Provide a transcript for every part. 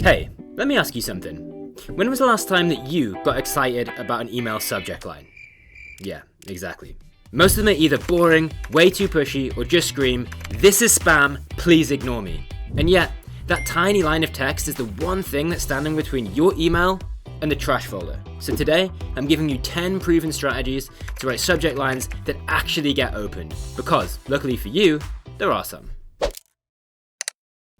Hey, let me ask you something. When was the last time that you got excited about an email subject line? Yeah, exactly. Most of them are either boring, way too pushy, or just scream, "This is spam, please ignore me." And yet, that tiny line of text is the one thing that's standing between your email and the trash folder. So today, I'm giving you 10 proven strategies to write subject lines that actually get opened. Because, luckily for you, there are some.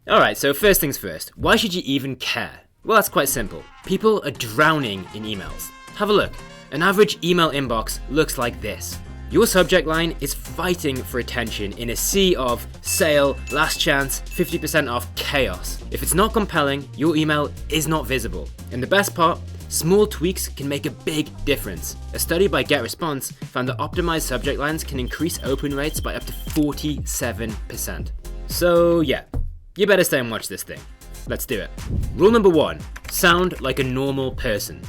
Alright, so first things first, why should you even care? Well, that's quite simple. People are drowning in emails. Have a look. An average email inbox looks like this. Your subject line is fighting for attention in a sea of sale, last chance, 50% off chaos. If it's not compelling, your email is not visible. And the best part, small tweaks can make a big difference. A study by GetResponse found that optimized subject lines can increase open rates by up to 47%. So yeah, you better stay and watch this thing. Let's do it. Rule number 1, sound like a normal person.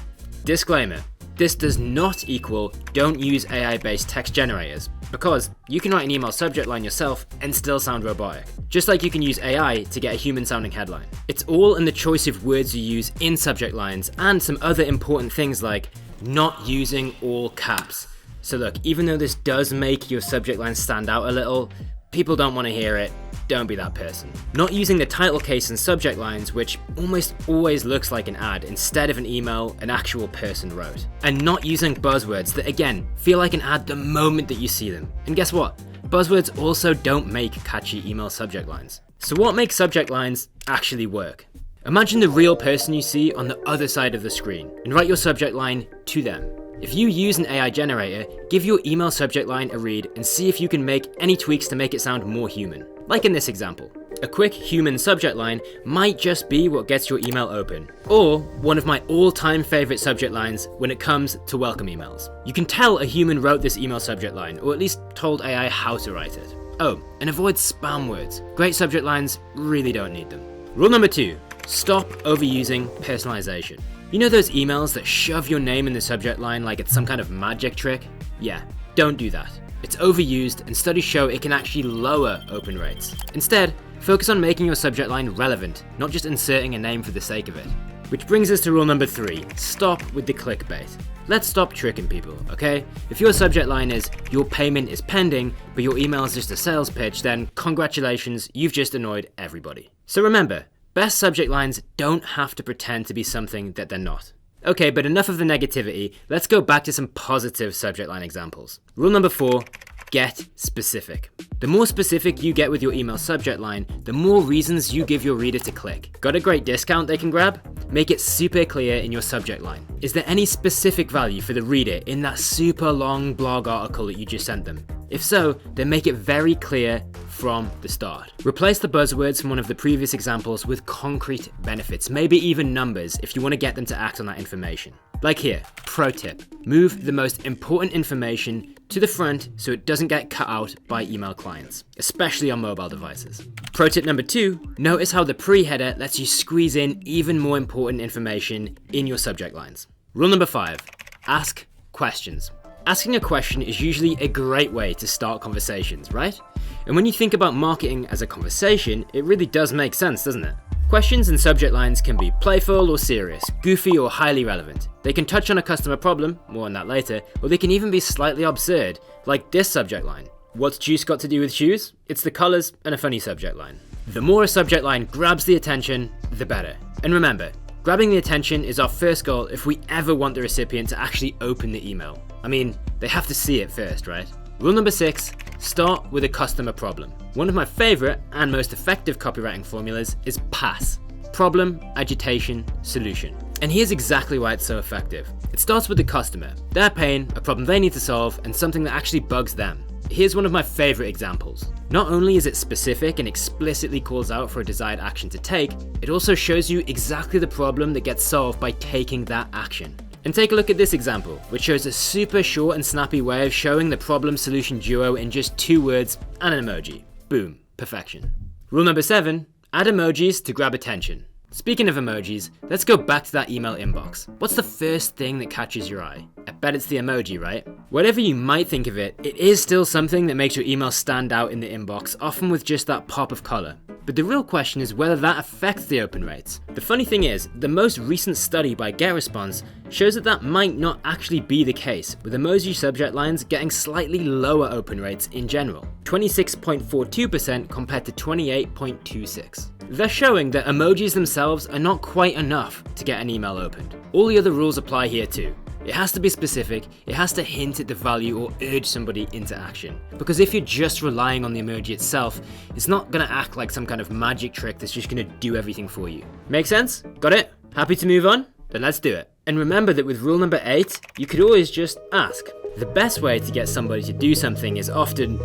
Disclaimer, this does not equal don't use AI-based text generators, because you can write an email subject line yourself and still sound robotic, just like you can use AI to get a human-sounding headline. It's all in the choice of words you use in subject lines and some other important things like not using all caps. So look, even though this does make your subject line stand out a little, people don't want to hear it. Don't be that person. Not using the title case and subject lines, which almost always looks like an ad instead of an email an actual person wrote. And not using buzzwords that, again, feel like an ad the moment that you see them. And guess what? Buzzwords also don't make catchy email subject lines. So what makes subject lines actually work? Imagine the real person you see on the other side of the screen and write your subject line to them. If you use an AI generator, give your email subject line a read and see if you can make any tweaks to make it sound more human. Like in this example. A quick human subject line might just be what gets your email open, or one of my all-time favorite subject lines when it comes to welcome emails. You can tell a human wrote this email subject line, or at least told AI how to write it. Oh, and avoid spam words. Great subject lines really don't need them. Rule number 2, stop overusing personalization. You know those emails that shove your name in the subject line like it's some kind of magic trick? Yeah, don't do that. It's overused and studies show it can actually lower open rates. Instead, focus on making your subject line relevant, not just inserting a name for the sake of it. Which brings us to rule number 3, stop with the clickbait. Let's stop tricking people, okay? If your subject line is, your payment is pending, but your email is just a sales pitch, then congratulations, you've just annoyed everybody. So remember, best subject lines don't have to pretend to be something that they're not. Okay, but enough of the negativity, let's go back to some positive subject line examples. Rule number 4, get specific. The more specific you get with your email subject line, the more reasons you give your reader to click. Got a great discount they can grab? Make it super clear in your subject line. Is there any specific value for the reader in that super long blog article that you just sent them? If so, then make it very clear from the start. Replace the buzzwords from one of the previous examples with concrete benefits, maybe even numbers if you want to get them to act on that information. Like here, pro tip, move the most important information to the front so it doesn't get cut out by email clients, especially on mobile devices. Pro tip number 2, notice how the pre-header lets you squeeze in even more important information in your subject lines. Rule number 5, ask questions. Asking a question is usually a great way to start conversations, right? And when you think about marketing as a conversation, it really does make sense, doesn't it? Questions and subject lines can be playful or serious, goofy or highly relevant. They can touch on a customer problem, more on that later, or they can even be slightly absurd, like this subject line. What's juice got to do with shoes? It's the colors and a funny subject line. The more a subject line grabs the attention, the better. And remember, grabbing the attention is our first goal if we ever want the recipient to actually open the email. I mean, they have to see it first, right? Rule number 6, start with a customer problem. One of my favorite and most effective copywriting formulas is PASS, Problem-Agitate-Solution. And here's exactly why it's so effective. It starts with the customer, their pain, a problem they need to solve, and something that actually bugs them. Here's one of my favorite examples. Not only is it specific and explicitly calls out for a desired action to take, it also shows you exactly the problem that gets solved by taking that action. And take a look at this example, which shows a super short and snappy way of showing the problem-solution duo in just 2 words and an emoji. Boom, perfection. Rule number 7, add emojis to grab attention. Speaking of emojis, let's go back to that email inbox. What's the first thing that catches your eye? I bet it's the emoji, right? Whatever you might think of it, it is still something that makes your email stand out in the inbox, often with just that pop of color. But the real question is whether that affects the open rates. The funny thing is, the most recent study by GetResponse shows that that might not actually be the case, with emoji subject lines getting slightly lower open rates in general, 26.42% compared to 28.26%. They're showing that emojis themselves are not quite enough to get an email opened. All the other rules apply here too. It has to be specific, it has to hint at the value or urge somebody into action. Because if you're just relying on the emoji itself, it's not gonna act like some kind of magic trick that's just gonna do everything for you. Make sense? Got it? Happy to move on? Then let's do it. And remember that with rule number 8, you could always just ask. The best way to get somebody to do something is often,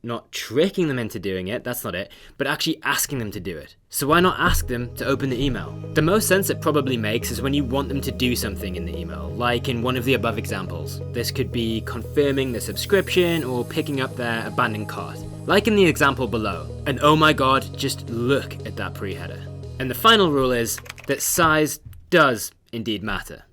not tricking them into doing it, that's not it, but actually asking them to do it. So why not ask them to open the email? The most sense it probably makes is when you want them to do something in the email, like in one of the above examples. This could be confirming the subscription or picking up their abandoned cart, like in the example below. And oh my god, just look at that pre-header. And the final rule is that size does indeed matter.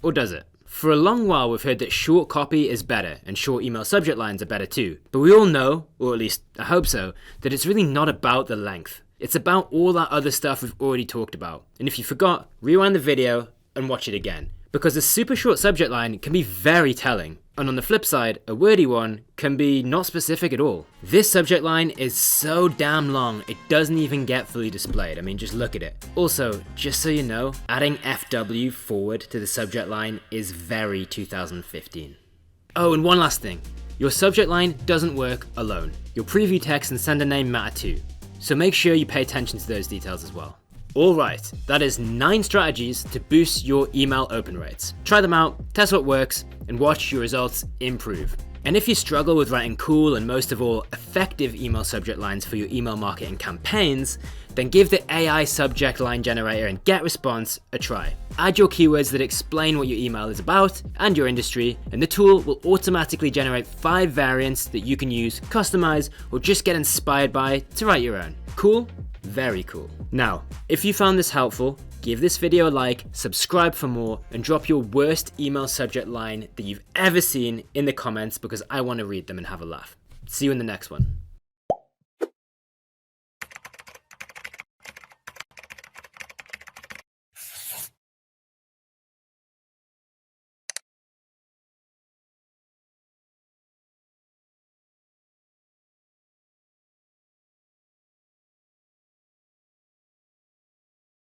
Or does it? For a long while we've heard that short copy is better and short email subject lines are better too. But we all know, or at least I hope so, that it's really not about the length. It's about all that other stuff we've already talked about. And if you forgot, rewind the video and watch it again. Because a super short subject line can be very telling. And on the flip side, a wordy one can be not specific at all. This subject line is so damn long, it doesn't even get fully displayed. I mean, just look at it. Also, just so you know, adding FW forward to the subject line is very 2015. Oh, and one last thing. Your subject line doesn't work alone. Your preview text and sender name matter too. So make sure you pay attention to those details as well. Alright, that is 9 strategies to boost your email open rates. Try them out, test what works, and watch your results improve. And if you struggle with writing cool and most of all effective email subject lines for your email marketing campaigns, then give the AI subject line generator and GetResponse a try. Add your keywords that explain what your email is about and your industry, and the tool will automatically generate 5 variants that you can use, customize, or just get inspired by to write your own. Cool? Very cool. Now, if you found this helpful, give this video a like, subscribe for more, and drop your worst email subject line that you've ever seen in the comments because I want to read them and have a laugh. See you in the next one.